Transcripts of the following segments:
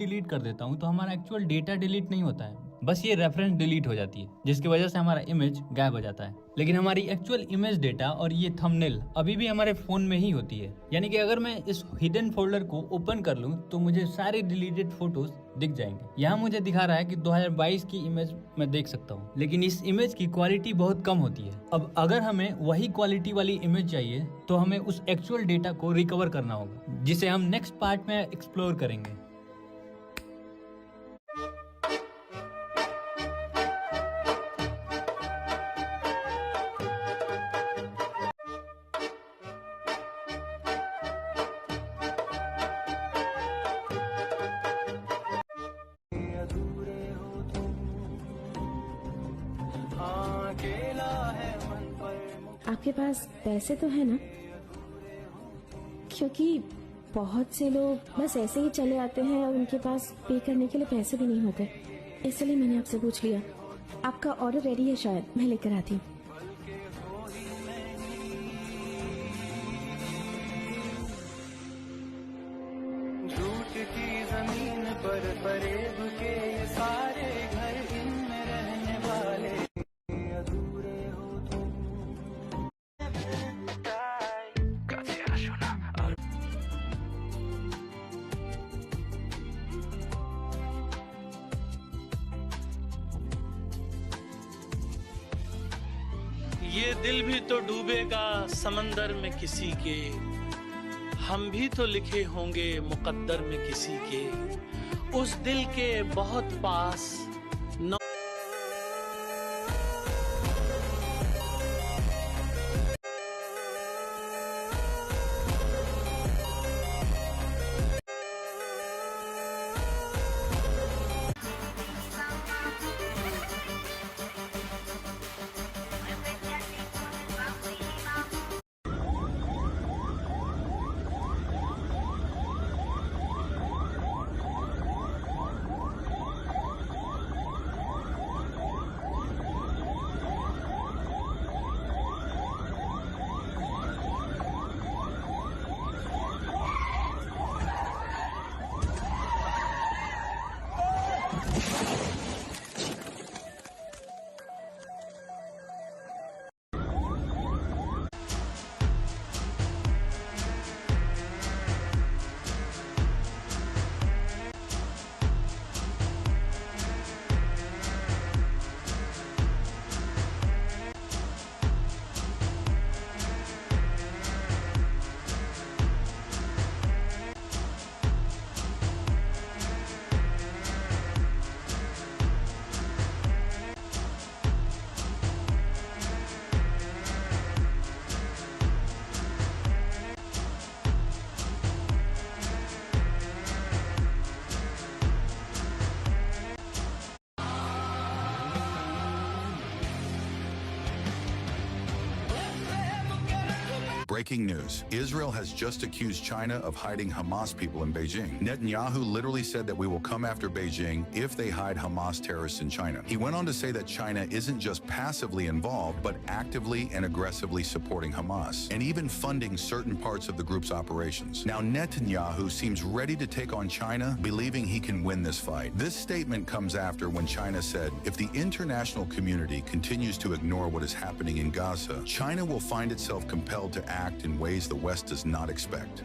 Delete कर देता हूँ तो हमारा एक्चुअल डेटा डिलीट नहीं होता है, बस ये रेफरेंस डिलीट हो जाती है, जिसकी वजह से हमारा इमेज गायब हो जाता है। लेकिन हमारी एक्चुअल इमेज डेटा और ये थंबनेल अभी भी हमारे फ़ोन में ही होती है। यानी कि अगर मैं इस हिडन फोल्डर को ओपन कर लूँ तो मुझे सारे डिलीटेड फोटोज दिख जाएंगे। यहाँ मुझे दिखा रहा है कि 2022 की इमेज मैं देख सकता हूँ, लेकिन इस इमेज की क्वालिटी बहुत कम होती है। अब अगर हमें वही क्वालिटी वाली इमेज चाहिए तो हमें उस एक्चुअल डेटा को रिकवर करना होगा, जिसे हम नेक्स्ट पार्ट में एक्सप्लोर करेंगे। आपके पास पैसे तो है ना? क्योंकि बहुत से लोग बस ऐसे ही चले आते हैं और उनके पास पे करने के लिए पैसे भी नहीं होते, इसलिए मैंने आपसे पूछ लिया। आपका ऑर्डर रेडी है, शायद मैं लेकर आती हूँ। झूठ की जमीन पर फरेब के सारे घर इनमें रहने वाले अधूरे हो तुम। ये दिल भी तो डूबेगा समंदर में किसी के, हम भी तो लिखे होंगे मुकद्दर में किसी के, उस दिल के बहुत पास न Breaking news. Israel has just accused China of hiding Hamas people in Beijing. Netanyahu literally said that we will come after Beijing if they hide Hamas terrorists in China. He went on to say that China isn't just passively involved, but actively and aggressively supporting Hamas, and even funding certain parts of the group's operations. Now, Netanyahu seems ready to take on China, believing he can win this fight. This statement comes after when China said, if the international community continues to ignore what is happening in Gaza, China will find itself compelled to act in ways the West does not expect.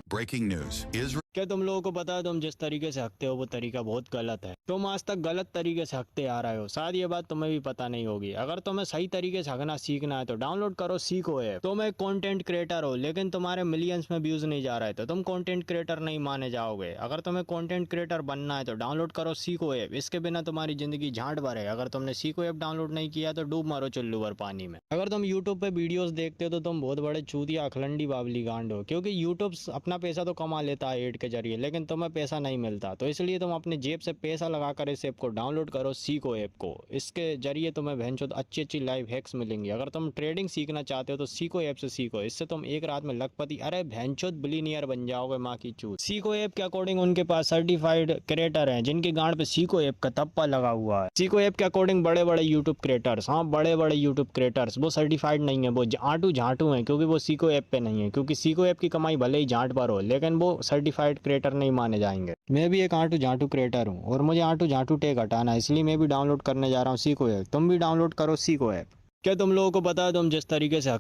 Breaking news. Israel क्या तुम लोगों को पता है तुम जिस तरीके से हकते हो वो तरीका बहुत गलत है। तुम आज तक गलत तरीके से हकते आ रहे हो, शायद ये बात तुम्हें भी पता नहीं होगी। अगर तुम्हें सही तरीके से हकना सीखना है तो डाउनलोड करो सीको ऐप। तुम एक कंटेंट क्रिएटर हो लेकिन तुम्हारे मिलियंस में व्यूज नहीं जा रहा है तो तुम कंटेंट क्रिएटर नहीं माने जाओगे। अगर तुम्हें कंटेंट क्रिएटर बनना है तो डाउनलोड करो सीको ऐप। इसके बिना तुम्हारी जिंदगी झांट भर है। अगर तुमने सीको ऐप डाउनलोड नहीं किया तो डूब मारो चुल्लू भर पानी में। अगर तुम यूट्यूब पे वीडियोस देखते हो तो तुम बहुत बड़े चूतिया अखलंडी बावली गांड हो, क्योंकि यूट्यूब अपना पैसा तो कमा लेता है एड के जरिए, लेकिन तुम्हें पैसा नहीं मिलता। तो इसलिए तुम अपने जेब से पैसा लगाकर इस ऐप को डाउनलोड करो सीको ऐप को। इसके जरिए तुम्हें भैंचोद अच्छी अच्छी लाइव हैक्स मिलेंगी। अगर तुम ट्रेडिंग सीखना चाहते हो तो सीको ऐप से सीखो। इससे तुम एक रात में लखपति अरे भैंचोद बिलियनियर बन जाओगे माँ की चूत। सीको ऐप के अकॉर्डिंग उनके पास सर्टिफाइड क्रिएटर हैं जिनकी गांड पे सीको ऐप का तप्पा लगा हुआ है। सीको ऐप के अकॉर्डिंग बड़े बड़े यूट्यूब क्रिएटर्स, हाँ बड़े बड़े यूट्यूब क्रिएटर्स, वो सर्टिफाइड नहीं है, वो आटू झाटू हैं, क्योंकि वो सीको ऐप पे नहीं है। क्योंकि सीको ऐप की कमाई भले ही झांट पर हो लेकिन वो सर्टिफाइड सर्टिफाइड क्रिएटर नहीं माने जाएंगे। मैं भी एक आंटू झांटू क्रिएटर हूँ और मुझे आंटू झांटू टैग हटाना है, इसलिए मैं भी डाउनलोड करने जा रहा हूँ सीको ऐप। तुम भी डाउनलोड करो सीको ऐप। क्या तुम लोगों को पता है तुम जिस तरीके से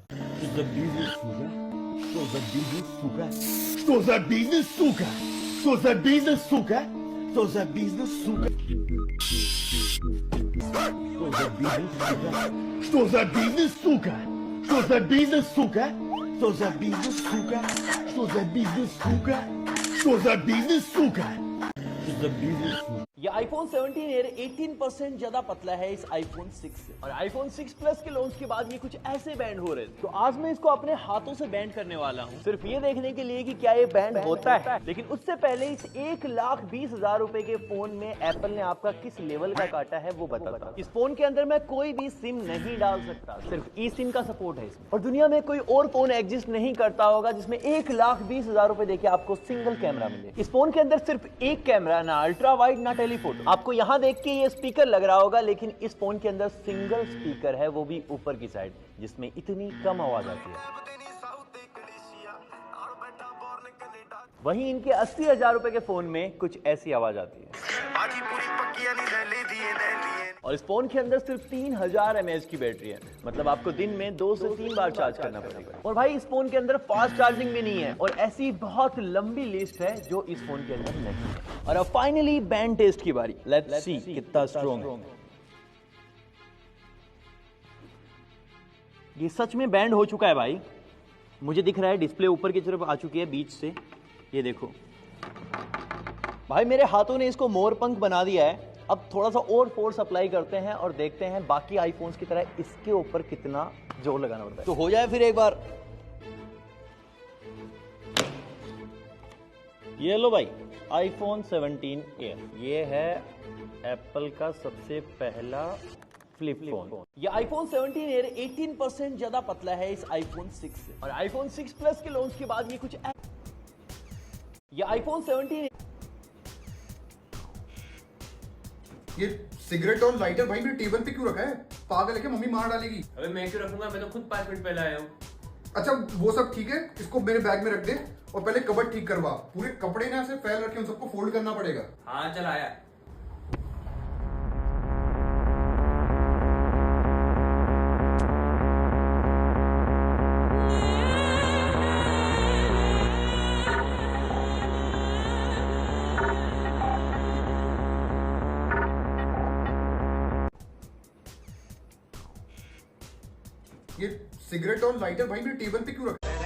Что за бизнес, сука? Что за бизнес, сука? Что за бизнес, сука? Что за бизнес, сука? Что за бизнес, сука? Что за бизнес, сука? Что за бизнес, сука? Что за бизнес, сука? Что за бизнес, сука? ये आईफोन 17 एयर 18% ज्यादा पतला है इस आईफोन 6 से। और आईफोन 6 प्लस के लॉन्च के बाद ये कुछ ऐसे बैंड हो रहे थे। तो आज मैं इसको अपने हाथों से बैंड करने वाला हूँ, सिर्फ ये देखने के लिए कि क्या ये बैंड होता है। लेकिन उससे पहले इस 1,20,000 रुपए के फोन में एप्पल ने आपका किस लेवल का काटा है वो बताता। इस फोन के अंदर मैं कोई भी सिम नहीं डाल सकता, सिर्फ ई सिम का सपोर्ट है इसमें। और दुनिया में कोई और फोन एग्जिस्ट नहीं करता होगा जिसमें 1,20,000 रुपए देके आपको सिंगल कैमरा मिले। इस फोन के अंदर सिर्फ एक कैमरा, ना अल्ट्रा वाइड ना टेलीफोटो। आपको यहाँ देख के ये स्पीकर लग रहा होगा, लेकिन इस फोन के अंदर सिंगल स्पीकर है, वो भी ऊपर की साइड, जिसमें इतनी कम आवाज आती है। वहीं इनके 80,000 रुपए के फोन में कुछ ऐसी आवाज आती है। और इस फोन के अंदर सिर्फ 3000 mAh की बैटरी है, मतलब आपको दिन में 2 से 3 बार चार्ज करना पड़ेगा। और भाई इस फोन के अंदर फास्ट चार्जिंग भी नहीं है, और ऐसी बहुत लंबी लिस्ट है जो इस फोन के अंदर नहीं है। और अब फाइनली बैंड टेस्ट की बारी। लेट्स सी कितना स्ट्रॉन्ग है। ये सच में बैंड हो चुका है भाई, मुझे दिख रहा है। डिस्प्ले ऊपर की तरफ आ चुकी है बीच से, ये देखो भाई मेरे हाथों ने इसको मोरपंख बना दिया है। अब थोड़ा सा और फोर्स अप्लाई करते हैं और देखते हैं बाकी आईफोन्स की तरह इसके ऊपर कितना जोर लगाना पड़ता है। तो हो जाए फिर एक बार। ये लो भाई आईफोन 17 एयर, ये है एप्पल का सबसे पहला फ्लिप फोन। ये आईफोन 17 एयर 18% ज्यादा पतला है इस आईफोन 6 से। और आईफोन 6 प्लस के लॉन्च के बाद ये कुछ ये आईफोन 17 ये सिगरेट और लाइटर भाई मेरे टेबल पे क्यों रखा है? पागल है क्या? मम्मी मार डालेगी। अबे मैं क्यों रखूंगा, मैं तो खुद 5 मिनट पहले आया हूँ। अच्छा वो सब ठीक है, इसको मेरे बैग में रख दे और पहले कबर्ड ठीक करवा। पूरे कपड़े ना ऐसे फैल रखे, उन सबको फोल्ड करना पड़ेगा। हाँ चल आया। ये सिगरेट और लाइटर भाई मेरे टेबल पे क्यों रखा है?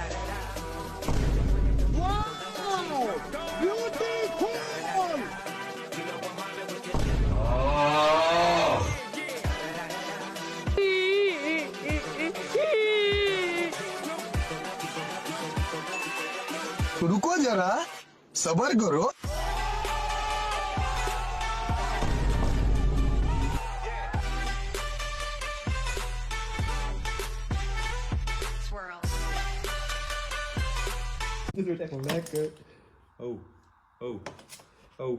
रुको जरा, सबर करो। Oh, oh, oh.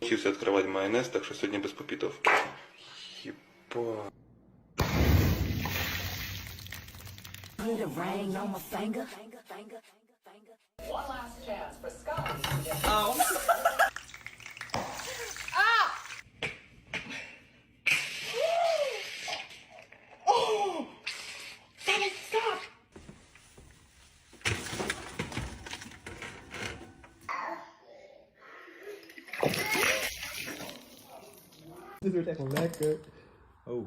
Учился открывать майонез, так что сегодня без попитов. Ебать. Oh.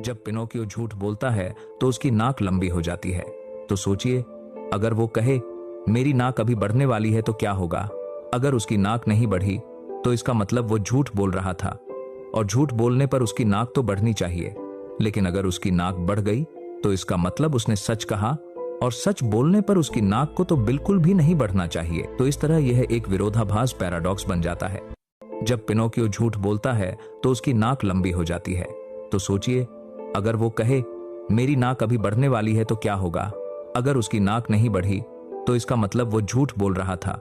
जब पिनोकियो झूठ बोलता है तो उसकी नाक लंबी हो जाती है। तो सोचिए, अगर वो कहे मेरी नाक अभी बढ़ने वाली है तो क्या होगा? अगर उसकी नाक नहीं बढ़ी तो इसका मतलब वो झूठ बोल रहा था, और झूठ बोलने पर उसकी नाक तो बढ़नी चाहिए, लेकिन अगर उसकी नाक बढ़ गई तो इसका मतलब उसने सच कहा, और सच बोलने पर उसकी नाक को तो बिल्कुल भी नहीं बढ़ना चाहिए। तो इस तरह यह एक विरोधाभास पैराडॉक्स बन जाता है। जब पिनोकियो झूठ बोलता है तो उसकी नाक लंबी हो जाती है। तो सोचिए, अगर वो कहे मेरी नाक अभी बढ़ने वाली है तो क्या होगा? अगर उसकी नाक नहीं बढ़ी तो इसका मतलब वो झूठ बोल रहा था,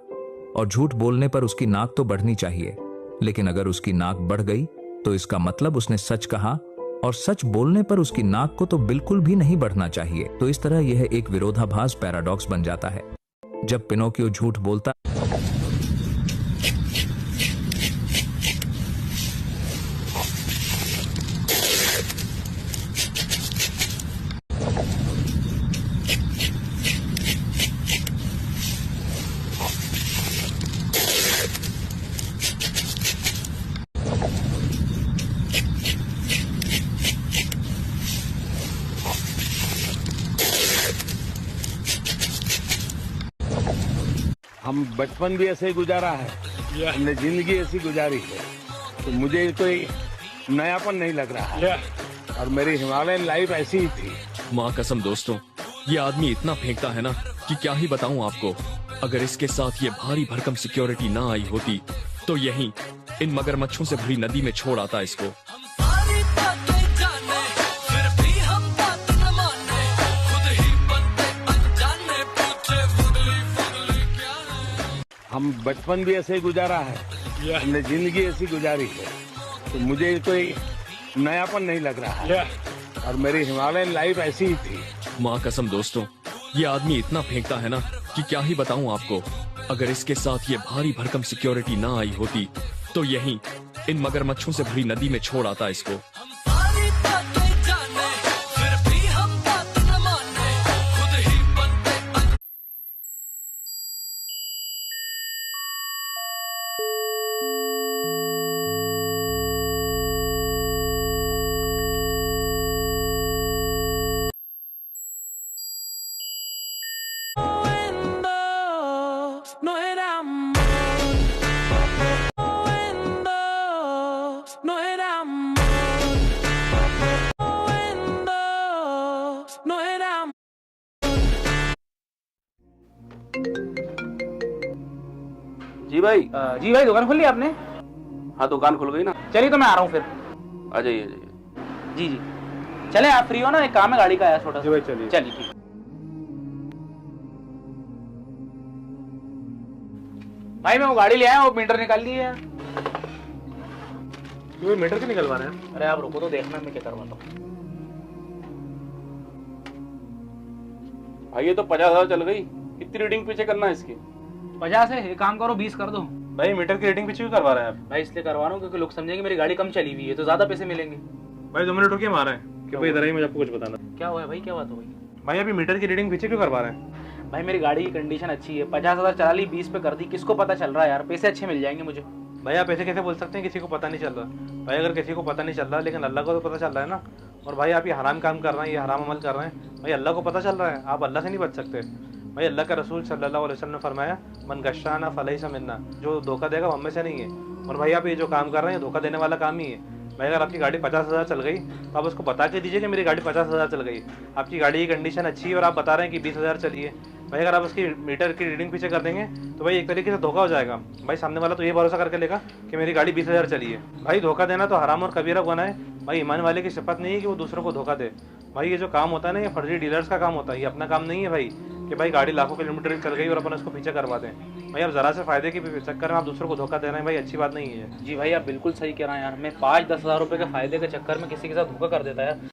और झूठ बोलने पर उसकी नाक तो बढ़नी चाहिए, लेकिन अगर उसकी नाक बढ़ गई तो इसका मतलब उसने सच कहा, और सच बोलने पर उसकी नाक को तो बिल्कुल भी नहीं बढ़ना चाहिए। तो इस तरह यह एक विरोधाभास पैराडॉक्स बन जाता है। जब पिनोकियो झूठ बोलता हम बचपन भी ऐसे ही गुजारा है, हमने जिंदगी ऐसी गुजारी है, तो मुझे कोई नयापन नहीं लग रहा है, और मेरी हिमालयन लाइफ ऐसी ही थी। माँ कसम दोस्तों, ये आदमी इतना फेंकता है ना कि क्या ही बताऊं आपको। अगर इसके साथ ये भारी भरकम सिक्योरिटी ना आई होती तो यहीं इन मगरमच्छों से भरी नदी में छोड़ आता इसको। हम बचपन भी ऐसे ही गुजारा है, हमने जिंदगी ऐसी गुजारी है, तो मुझे कोई नयापन नहीं लग रहा है, और मेरी हिमालयन लाइफ ऐसी ही थी। माँ कसम दोस्तों, ये आदमी इतना फेंकता है ना कि क्या ही बताऊं आपको। अगर इसके साथ ये भारी भरकम सिक्योरिटी ना आई होती तो यहीं इन मगरमच्छों से भरी नदी में छोड़ आता इसको। No era amor, no era amor, no era amor. जी भाई दुकान खोल ली आपने? हाँ दुकान खुल गई ना। चलिए तो मैं आ रहा हूँ फिर। आ जाइए जी जी। चले आप फ्री हो ना? एक काम है गाड़ी का आया छोटा सा। जी भाई चलिए। चलिए ठीक। भाई मैं वो गाड़ी ले आया, वो मीटर निकाल लिए यार। क्यों मीटर क्यों निकलवा रहे हैं? अरे आप रुको तो देखना मैं क्या करवाता हूँ। भाई ये तो 50,000 चल गई। कितनी रीडिंग पीछे करना है इसकी? 50 है। एक काम करो 20 कर दो। भाई मीटर की रीडिंग पीछे क्यों करवा रहे हैं आप? भाई इसलिए करवा रहा हूँ क्योंकि लोग समझेंगे मेरी गाड़ी कम चली हुई है तो ज्यादा पैसे मिलेंगे। भाई 2 मिनट रुकिए, मारा है कि भाई इधर ही मुझे आपको कुछ बताना। क्या हुआ है भाई? क्या बात हो गई? भाई अभी मीटर की रीडिंग पीछे क्यों करवा रहे हैं? भाई मेरी गाड़ी की कंडीशन अच्छी है, 50,000 चला ली, 20 पे कर दी। किसको पता चल रहा है यार? पैसे अच्छे मिल जाएंगे मुझे। भाई आप ऐसे कैसे बोल सकते हैं किसी को पता नहीं चल रहा? भाई अगर किसी को पता नहीं चल रहा लेकिन अल्लाह को तो पता चल रहा है ना। और भाई आप ये हराम काम कर रहे हैं, ये हराम अमल कर रहे हैं, भाई अल्लाह को पता चल रहा है, आप अल्लाह से नहीं बच सकते। भाई अल्लाह का रसूल सल्लल्लाहु अलैहि वसल्लम ने फरमाया, मन गशाना फलैसा मिन्ना, जो धोखा देगा वो हम में से नहीं है। और भाई आप ये जो काम कर रहे हैं धोखा देने वाला काम ही है। भाई अगर आपकी गाड़ी 50,000 चल गई तो आप उसको बता के दीजिए कि मेरी गाड़ी 50,000 चल गई। आपकी गाड़ी की कंडीशन अच्छी है और आप बता रहे हैं कि 20,000 चली है। भाई अगर आप उसकी मीटर की रीडिंग पीछे कर देंगे तो भाई एक तरीके से धोखा हो जाएगा। भाई सामने वाला तो ये भरोसा करके लेगा कि मेरी गाड़ी 20,000 चली है। भाई धोखा देना तो हराम और कबीरा गुनाह है। भाई ईमान वाले की सिफत नहीं है कि वो दूसरों को धोखा दे। भाई ये जो काम होता है ना, ये फर्जी डीलर्स का काम होता है, ये अपना काम नहीं है भाई कि भाई गाड़ी लाखों किलोमीटर चल गई और अपन उसको पीछे करवा दें। भाई आप जरा से फायदे के चक्कर में आप दूसरों को धोखा दे रहे हैं, भाई अच्छी बात नहीं है। जी भाई आप बिल्कुल सही कह रहे हैं यार। मैं 5-10 हज़ार रुपए के फायदे के चक्कर में किसी के साथ धोखा कर देता है।